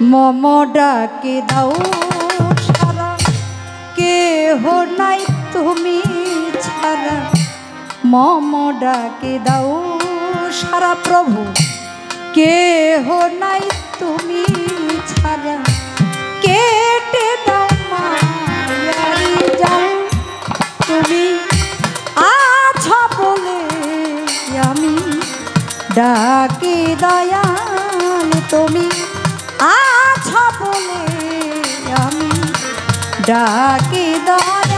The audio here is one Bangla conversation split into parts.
মম ডাকে দাও সারা, কেহ নাই তুমি ছাড়া। মম ডাকে দাও সারা প্রভু, কেহ নাই তুমি ছাড়া। কেটে দাও মায়ারি জাল, তুমি আছো বলে আমি ডাকি দয়াল। তুমি আছো বলে আমি ডাকি দয়াল।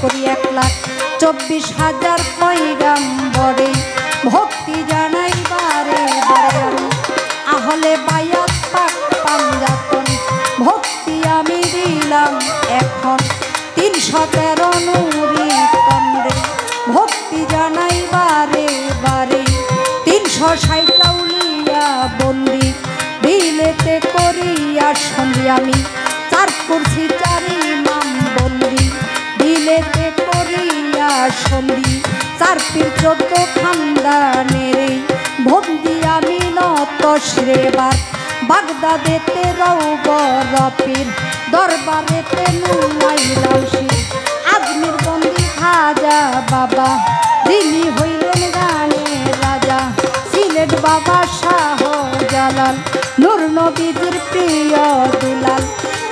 করি 1,24,000 পয়গাম্বরে ভক্তি জানাই বারে বারে আমি আহলে বায়াত পাক পাঞ্জাতন ভক্তি আমি দিলাম এখন 313 নুরি তন্দ্রে ভক্তি জানাই বারে বারে 360 আউলিয়া বন্দি দিলেতে করিয়া সন্ধি আমি 4 কুরসি 4 ইমাম বন্দি দিলেতে করিয়া সন্ধি 4 পীর 14 খানদানের বন্দি আমি নত শ্রেবার বাগদাদেতে রওবর পীর দরবারেতে নুমাইলাম শির আজমির বন্দি খাজা বাবা যিনি হইলেন গানের রাজা সিলেট বাবা শাহ জালাল নূর নবীর প্রিয় দুলাল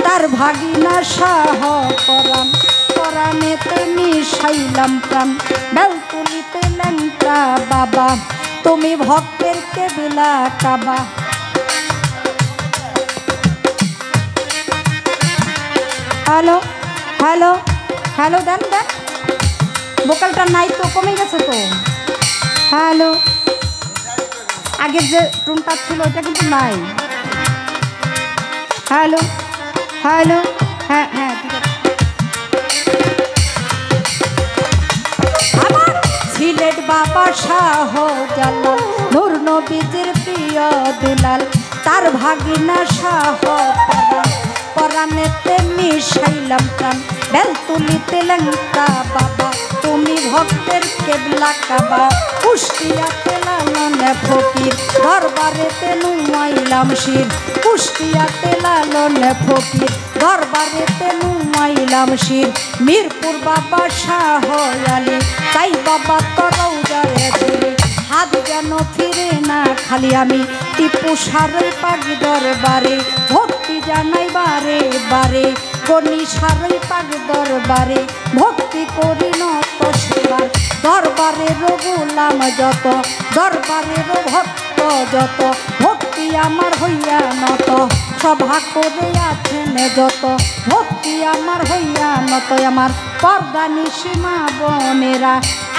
তার ভাগিনা শাহ পরাণ পরাণেতে মিশাইলাম প্রাণ বেলকুলিতে লেংটা বাবা তুমি ভক্তের কেবিলা কাবা হ্যালো হ্যালো হ্যালো দেন দেন ভোকালটা নাই তো কমে গেছে তো হ্যালো আগের যে টুনটা ছিল ওইটা কিন্তু নাই হ্যালো হ্যালো হ্যাঁ হ্যাঁ ঠিক আছে আমার সিলেট বাবা শাহ জালাল নূর নবীর প্রিয় দুলাল তার ভাগিনা শাহ পরাণেতে মিশাইলাম প্রাণ বেলতুলিতে লেংটা বাবা তুমি ভক্তের কেবলা কাবা কুষ্টিয়াতে লালনে ফকির দরবারেতে নুমাইলাম শির কুষ্টিয়াতে লালনে ফকির দরবারেতে নুমাইলাম শির মিরপুর বাবা শাহ আলী তাই বাবা তরাও যায় দিলি হাত যেন ফিরে না খালি আমি টিপু সারের পাক দরবারে ভক্তি জানাই বারে বারে গণি সারই পাক দরবারে ভক্তি করি নত সেবার দরবারের গোলাম যত দরবারের ভক্ত যত ভক্তি আমার হইয়া নত সভা করে আছেন যত ভক্তি আমার হইয়া নত আমার পর্দা নিসীমা বোনেরা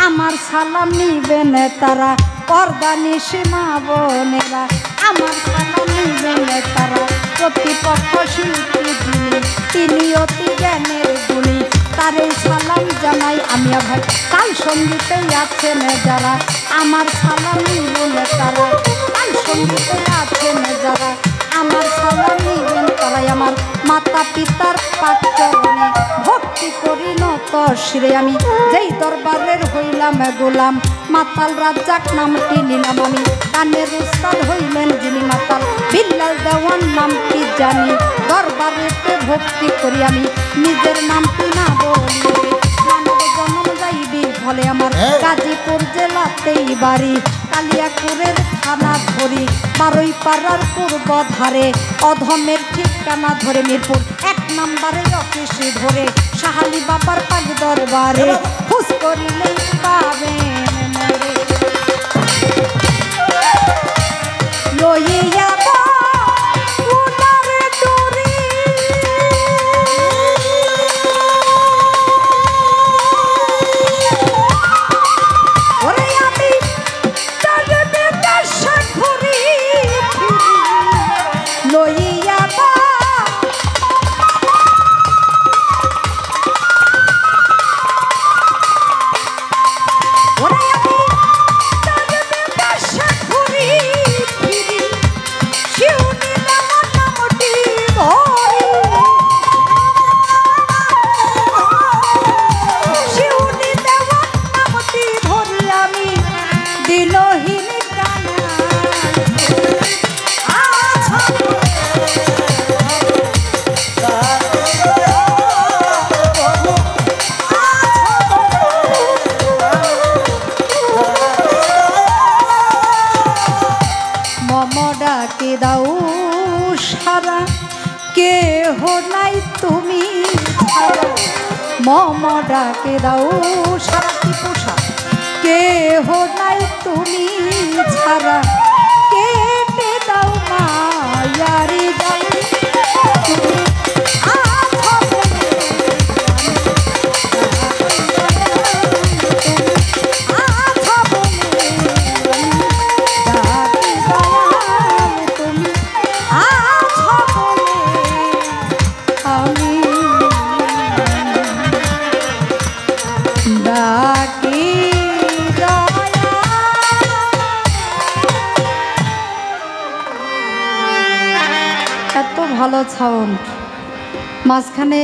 আমার সালাম নিবেন তারা পর্দা নিসীমা বোনেরা আমার সালাম নিবেন তারা প্রতিপক্ষ শিল্পী যিনি তিনি অতি জ্ঞানের গুণী তারে সালাম জানাই আমি ভাই তাই সঙ্গীতে আছেন যারা আমার সালাম নিবেন তারা তাই সঙ্গীতে আছেন যারা আমার সালাম নিবেন তারাই আমার মাতা পিতার পাক চরণে ভক্তি করি নত শিরে আমি যেই দরবারের হইলাম গোলাম মাতাল রাজ্জাক নামটি নিলাম আমি কানের উস্তাদ হইলেন যিনি মাতাল বিল্লাল দেওয়ান নামটি জানি দরবারেতে ভক্তি করি আমি নিজের নামটি না বলি মানব জন্ম যাইবি ফলে আমার গাজীপুর জেলাতেই বাড়ি কালিয়াকুরের থানা ধরি বারোই পাড়ার পূর্ব ধারে অধমের ঠিকানা ধরে মিরপুর 1 নম্বরে অফিসে ধরে সাহালি বাবার পাক দরবারে খুশ করিলেই পাবেন লইয়া ডাকে দাও সারা কেহ নাই তুমি মম ডাকে দাও সারা কি পোষা কেহ নাই তুমি ছাড়া কেটে দাও মায়ারি যাই তুমি সাউন্ড, মাঝখানে